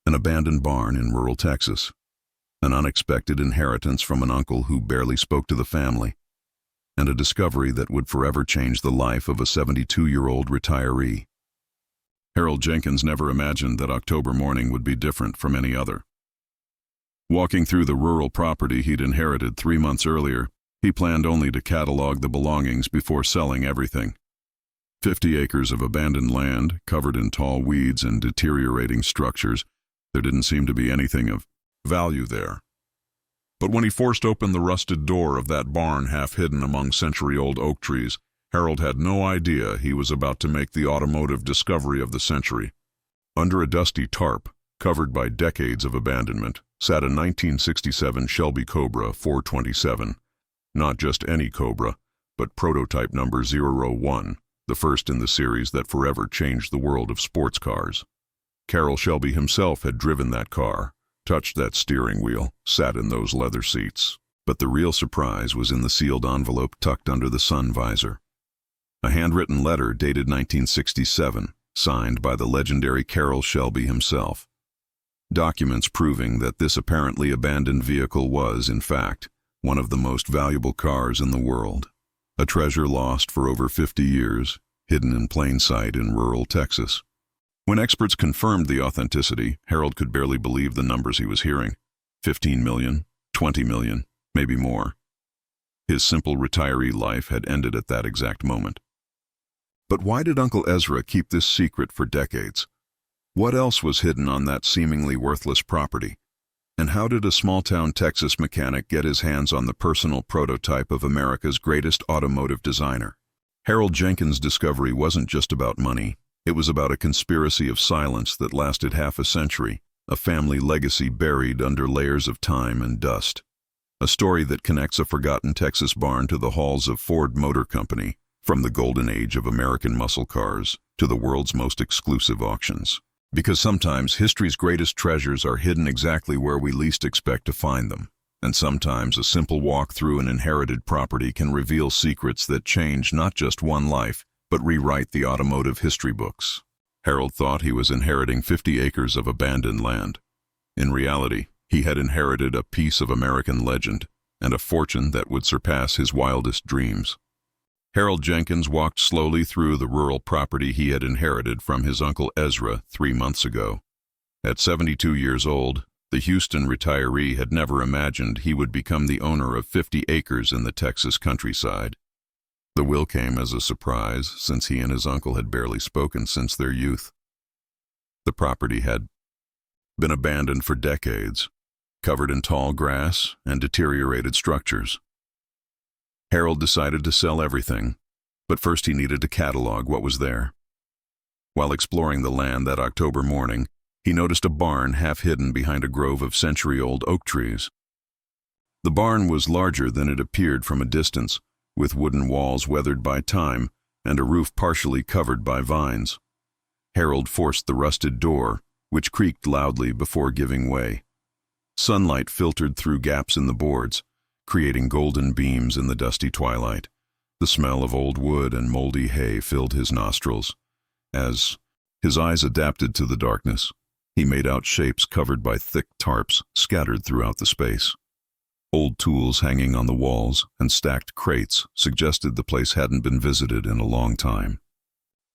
An abandoned barn in rural Texas. An unexpected inheritance from an uncle who barely spoke to the family. And a discovery that would forever change the life of a 72-year-old retiree. Harold Jenkins never imagined that October morning would be different from any other. Walking through the rural property he'd inherited 3 months earlier, he planned only to catalog the belongings before selling everything. 50 acres of abandoned land, covered in tall weeds and deteriorating structures. There didn't seem to be anything of value there. But when he forced open the rusted door of that barn half hidden among century-old oak trees, Harold had no idea he was about to make the automotive discovery of the century. Under a dusty tarp, covered by decades of abandonment, sat a 1967 Shelby Cobra 427. Not just any Cobra, but prototype number 001, the first in the series that forever changed the world of sports cars. Carroll Shelby himself had driven that car, touched that steering wheel, sat in those leather seats. But the real surprise was in the sealed envelope tucked under the sun visor. A handwritten letter dated 1967, signed by the legendary Carroll Shelby himself. Documents proving that this apparently abandoned vehicle was, in fact, one of the most valuable cars in the world. A treasure lost for over 50 years, hidden in plain sight in rural Texas. When experts confirmed the authenticity, Harold could barely believe the numbers he was hearing. 15 million, 20 million, maybe more. His simple retiree life had ended at that exact moment. But why did Uncle Ezra keep this secret for decades? What else was hidden on that seemingly worthless property? And how did a small-town Texas mechanic get his hands on the personal prototype of America's greatest automotive designer? Harold Jenkins' discovery wasn't just about money. It was about a conspiracy of silence that lasted half a century, a family legacy buried under layers of time and dust. A story that connects a forgotten Texas barn to the halls of Ford Motor Company, from the golden age of American muscle cars to the world's most exclusive auctions. Because sometimes history's greatest treasures are hidden exactly where we least expect to find them. And sometimes a simple walk through an inherited property can reveal secrets that change not just one life, but rewrite the automotive history books. Harold thought he was inheriting 50 acres of abandoned land. In reality, he had inherited a piece of American legend and a fortune that would surpass his wildest dreams. Harold Jenkins walked slowly through the rural property he had inherited from his Uncle Ezra 3 months ago. At 72 years old, the Houston retiree had never imagined he would become the owner of 50 acres in the Texas countryside. The will came as a surprise, since he and his uncle had barely spoken since their youth. The property had been abandoned for decades, covered in tall grass and deteriorated structures. Harold decided to sell everything, but first he needed to catalog what was there. While exploring the land that October morning, he noticed a barn half hidden behind a grove of century-old oak trees. The barn was larger than it appeared from a distance, with wooden walls weathered by time and a roof partially covered by vines. Harold forced the rusted door, which creaked loudly before giving way. Sunlight filtered through gaps in the boards, creating golden beams in the dusty twilight. The smell of old wood and moldy hay filled his nostrils. As his eyes adapted to the darkness, he made out shapes covered by thick tarps scattered throughout the space. Old tools hanging on the walls and stacked crates suggested the place hadn't been visited in a long time.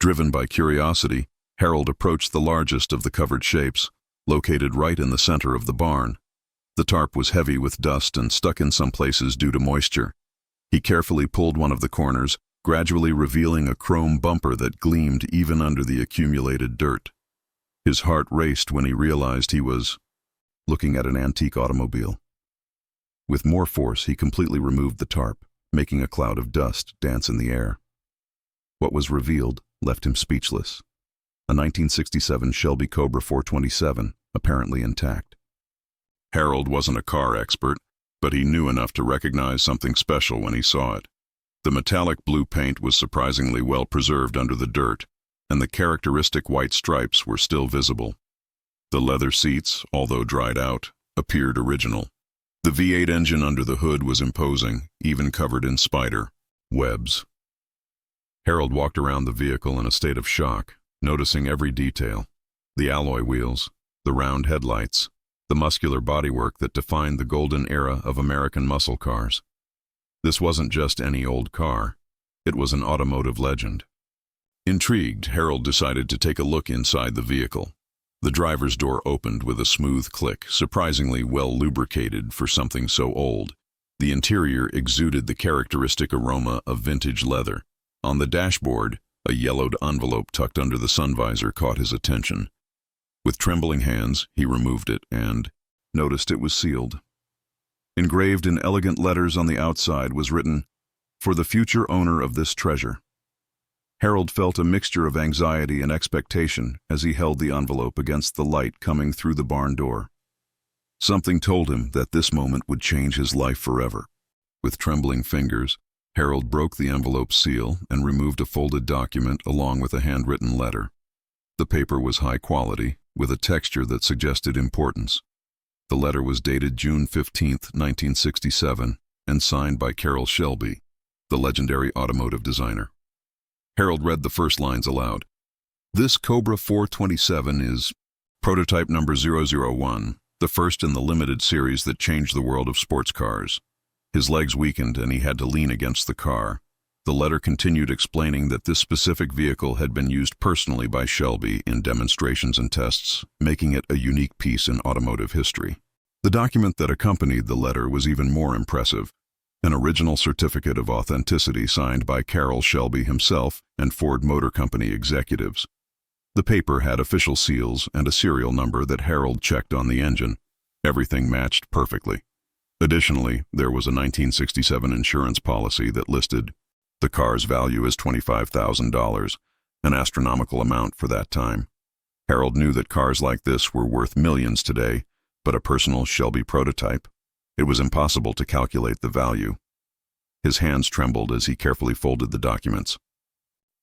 Driven by curiosity, Harold approached the largest of the covered shapes, located right in the center of the barn. The tarp was heavy with dust and stuck in some places due to moisture. He carefully pulled one of the corners, gradually revealing a chrome bumper that gleamed even under the accumulated dirt. His heart raced when he realized he was looking at an antique automobile. With more force, he completely removed the tarp, making a cloud of dust dance in the air. What was revealed left him speechless. A 1967 Shelby Cobra 427, apparently intact. Harold wasn't a car expert, but he knew enough to recognize something special when he saw it. The metallic blue paint was surprisingly well preserved under the dirt, and the characteristic white stripes were still visible. The leather seats, although dried out, appeared original. The V8 engine under the hood was imposing, even covered in spider webs. Harold walked around the vehicle in a state of shock, noticing every detail. The alloy wheels, the round headlights, the muscular bodywork that defined the golden era of American muscle cars. This wasn't just any old car. It was an automotive legend. Intrigued, Harold decided to take a look inside the vehicle. The driver's door opened with a smooth click, surprisingly well lubricated for something so old. The interior exuded the characteristic aroma of vintage leather. On the dashboard, a yellowed envelope tucked under the sun visor caught his attention. With trembling hands, he removed it and noticed it was sealed. Engraved in elegant letters on the outside was written, "For the future owner of this treasure." Harold felt a mixture of anxiety and expectation as he held the envelope against the light coming through the barn door. Something told him that this moment would change his life forever. With trembling fingers, Harold broke the envelope seal and removed a folded document along with a handwritten letter. The paper was high quality, with a texture that suggested importance. The letter was dated June 15, 1967, and signed by Carroll Shelby, the legendary automotive designer. Harold read the first lines aloud. "This Cobra 427 is prototype number 001, the first in the limited series that changed the world of sports cars." His legs weakened and he had to lean against the car. The letter continued explaining that this specific vehicle had been used personally by Shelby in demonstrations and tests, making it a unique piece in automotive history. The document that accompanied the letter was even more impressive. An original certificate of authenticity signed by Carroll Shelby himself and Ford Motor Company executives. The paper had official seals and a serial number that Harold checked on the engine. Everything matched perfectly. Additionally, there was a 1967 insurance policy that listed the car's value as $25,000, an astronomical amount for that time. Harold knew that cars like this were worth millions today, but a personal Shelby prototype? It was impossible to calculate the value. His hands trembled as he carefully folded the documents.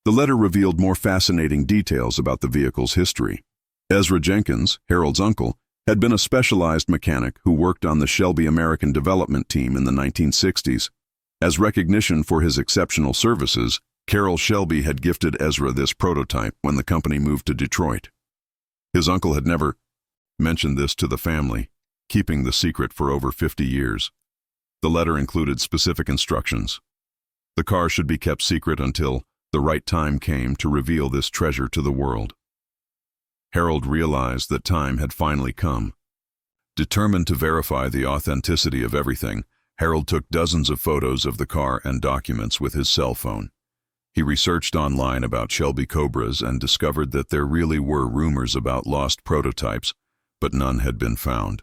The letter revealed more fascinating details about the vehicle's history. Ezra Jenkins, Harold's uncle, had been a specialized mechanic who worked on the Shelby American development team in the 1960s. As recognition for his exceptional services, Carroll Shelby had gifted Ezra this prototype when the company moved to Detroit. His uncle had never mentioned this to the family, keeping the secret for over 50 years. The letter included specific instructions. The car should be kept secret until the right time came to reveal this treasure to the world. Harold realized that time had finally come. Determined to verify the authenticity of everything, Harold took dozens of photos of the car and documents with his cell phone. He researched online about Shelby Cobras and discovered that there really were rumors about lost prototypes, but none had been found.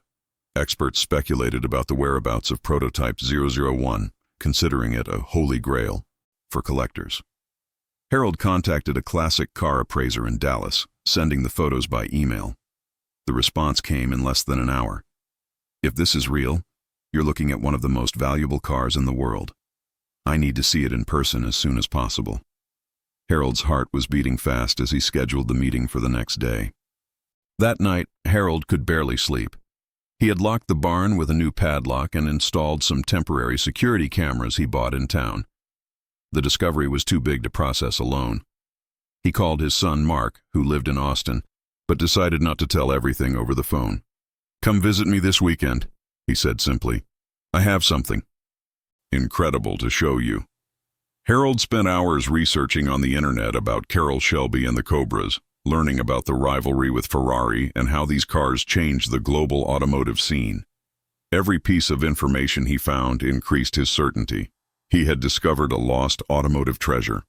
Experts speculated about the whereabouts of prototype 001, considering it a holy grail for collectors. Harold contacted a classic car appraiser in Dallas, sending the photos by email. The response came in less than an hour. "If this is real, you're looking at one of the most valuable cars in the world. I need to see it in person as soon as possible." Harold's heart was beating fast as he scheduled the meeting for the next day. That night, Harold could barely sleep. He had locked the barn with a new padlock and installed some temporary security cameras he bought in town. The discovery was too big to process alone. He called his son Mark, who lived in Austin, but decided not to tell everything over the phone. "Come visit me this weekend," he said simply. "I have something incredible to show you." Harold spent hours researching on the internet about Carroll Shelby and the Cobras, learning about the rivalry with Ferrari and how these cars changed the global automotive scene. Every piece of information he found increased his certainty. He had discovered a lost automotive treasure.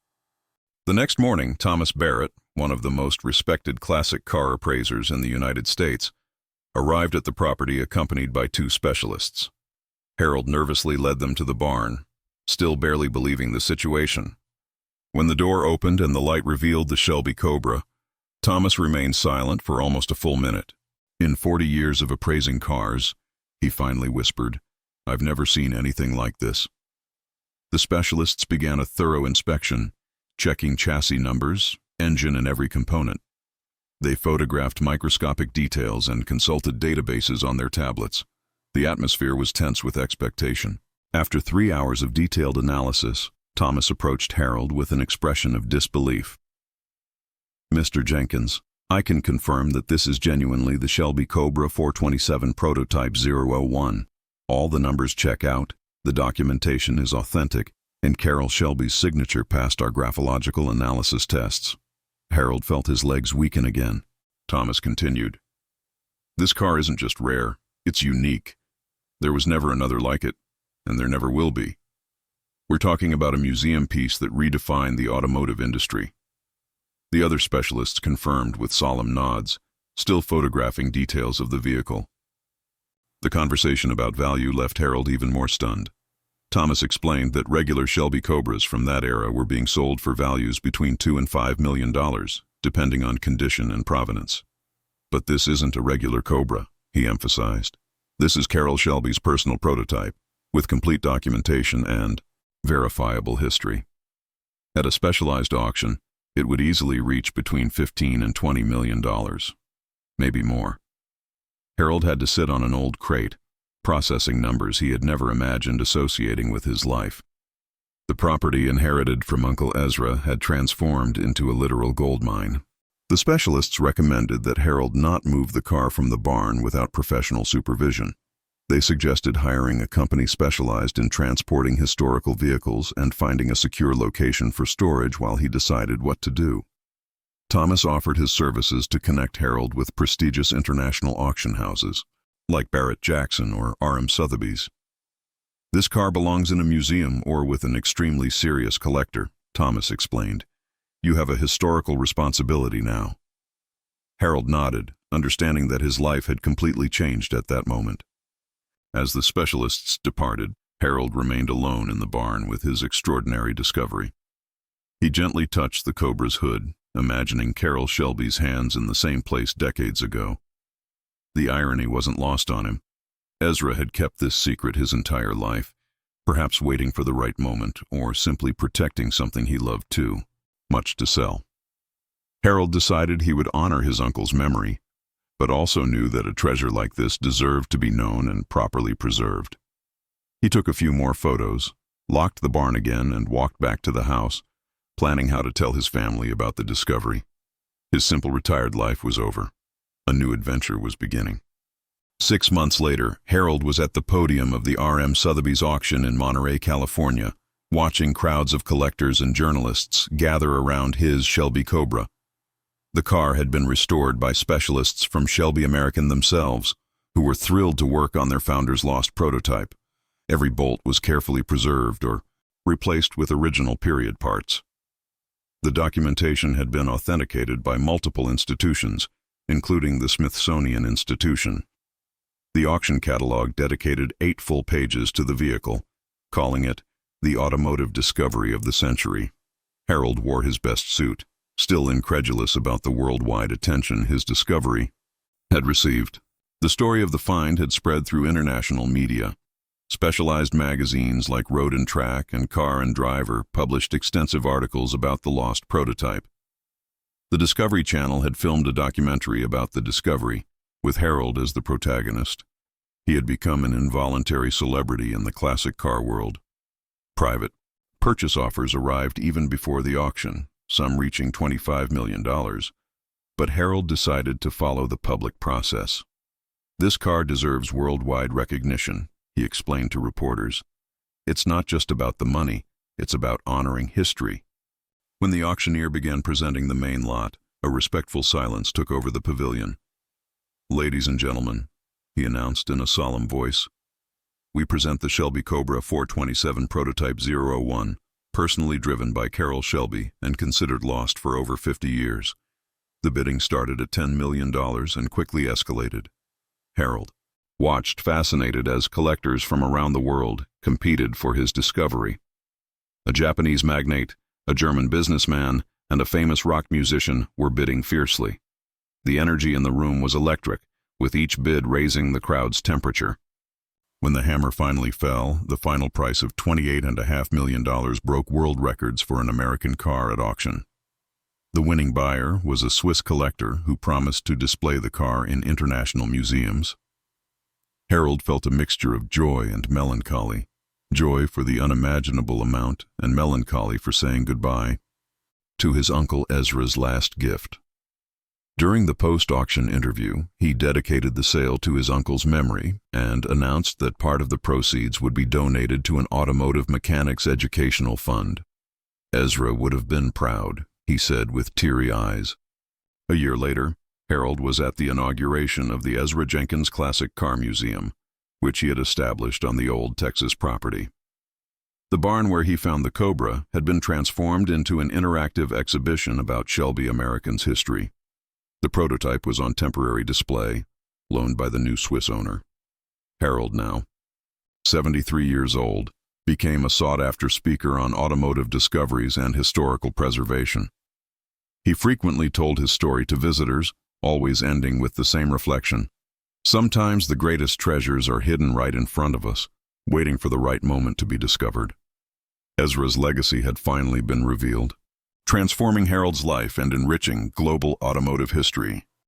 The next morning, Thomas Barrett, one of the most respected classic car appraisers in the United States, arrived at the property accompanied by two specialists. Harold nervously led them to the barn, still barely believing the situation. When the door opened and the light revealed the Shelby Cobra, Thomas remained silent for almost a full minute. "In 40 years of appraising cars," he finally whispered, "I've never seen anything like this." The specialists began a thorough inspection, checking chassis numbers, engine, and every component. They photographed microscopic details and consulted databases on their tablets. The atmosphere was tense with expectation. After 3 hours of detailed analysis, Thomas approached Harold with an expression of disbelief. "Mr. Jenkins, I can confirm that this is genuinely the Shelby Cobra 427 Prototype 001. All the numbers check out, the documentation is authentic, and Carroll Shelby's signature passed our graphological analysis tests. Harold felt his legs weaken again. Thomas continued. This car isn't just rare, it's unique. There was never another like it, and there never will be. We're talking about a museum piece that redefined the automotive industry. The other specialists confirmed with solemn nods, still photographing details of the vehicle. The conversation about value left Harold even more stunned. Thomas explained that regular Shelby Cobras from that era were being sold for values between $2 and $5 million, depending on condition and provenance. But this isn't a regular Cobra, he emphasized. This is Carroll Shelby's personal prototype, with complete documentation and verifiable history. At a specialized auction, it would easily reach between $15 and $20 million, maybe more. Harold had to sit on an old crate, processing numbers he had never imagined associating with his life. The property inherited from Uncle Ezra had transformed into a literal gold mine. The specialists recommended that Harold not move the car from the barn without professional supervision. They suggested hiring a company specialized in transporting historical vehicles and finding a secure location for storage while he decided what to do. Thomas offered his services to connect Harold with prestigious international auction houses, like Barrett-Jackson or R.M. Sotheby's. This car belongs in a museum or with an extremely serious collector, Thomas explained. You have a historical responsibility now. Harold nodded, understanding that his life had completely changed at that moment. As the specialists departed, Harold remained alone in the barn with his extraordinary discovery. He gently touched the Cobra's hood, imagining Carroll Shelby's hands in the same place decades ago. The irony wasn't lost on him. Ezra had kept this secret his entire life, perhaps waiting for the right moment or simply protecting something he loved too, much to sell. Harold decided he would honor his uncle's memory, but also knew that a treasure like this deserved to be known and properly preserved. He took a few more photos, locked the barn again, and walked back to the house, planning how to tell his family about the discovery. His simple retired life was over. A new adventure was beginning. 6 months later, Harold was at the podium of the R.M. Sotheby's auction in Monterey, California, watching crowds of collectors and journalists gather around his Shelby Cobra. The car had been restored by specialists from Shelby American themselves, who were thrilled to work on their founder's lost prototype. Every bolt was carefully preserved or replaced with original period parts. The documentation had been authenticated by multiple institutions, including the Smithsonian Institution. The auction catalog dedicated 8 full pages to the vehicle, calling it the automotive discovery of the century. Harold wore his best suit, still incredulous about the worldwide attention his discovery had received. The story of the find had spread through international media. Specialized magazines like Road and Track and Car and Driver published extensive articles about the lost prototype. The Discovery Channel had filmed a documentary about the discovery, with Harold as the protagonist. He had become an involuntary celebrity in the classic car world. Private purchase offers arrived even before the auction, some reaching $25 million, but Harold decided to follow the public process. This car deserves worldwide recognition, he explained to reporters. It's not just about the money, it's about honoring history. When the auctioneer began presenting the main lot, a respectful silence took over the pavilion. Ladies and gentlemen, he announced in a solemn voice, we present the Shelby Cobra 427 Prototype 001, personally driven by Carroll Shelby and considered lost for over 50 years. The bidding started at $10 million and quickly escalated. Harold watched fascinated as collectors from around the world competed for his discovery. A Japanese magnate, a German businessman, and a famous rock musician were bidding fiercely. The energy in the room was electric, with each bid raising the crowd's temperature. When the hammer finally fell, the final price of $28.5 million broke world records for an American car at auction. The winning buyer was a Swiss collector who promised to display the car in international museums. Harold felt a mixture of joy and melancholy, joy for the unimaginable amount and melancholy for saying goodbye to his Uncle Ezra's last gift. During the post-auction interview, he dedicated the sale to his uncle's memory and announced that part of the proceeds would be donated to an automotive mechanics educational fund. Ezra would have been proud, he said with teary eyes. A year later, Harold was at the inauguration of the Ezra Jenkins Classic Car Museum, which he had established on the old Texas property. The barn where he found the Cobra had been transformed into an interactive exhibition about Shelby American's history. The prototype was on temporary display, loaned by the new Swiss owner. Harold, now 73 years old, became a sought-after speaker on automotive discoveries and historical preservation. He frequently told his story to visitors, always ending with the same reflection: sometimes the greatest treasures are hidden right in front of us, waiting for the right moment to be discovered. Ezra's legacy had finally been revealed, transforming Harold's life and enriching global automotive history.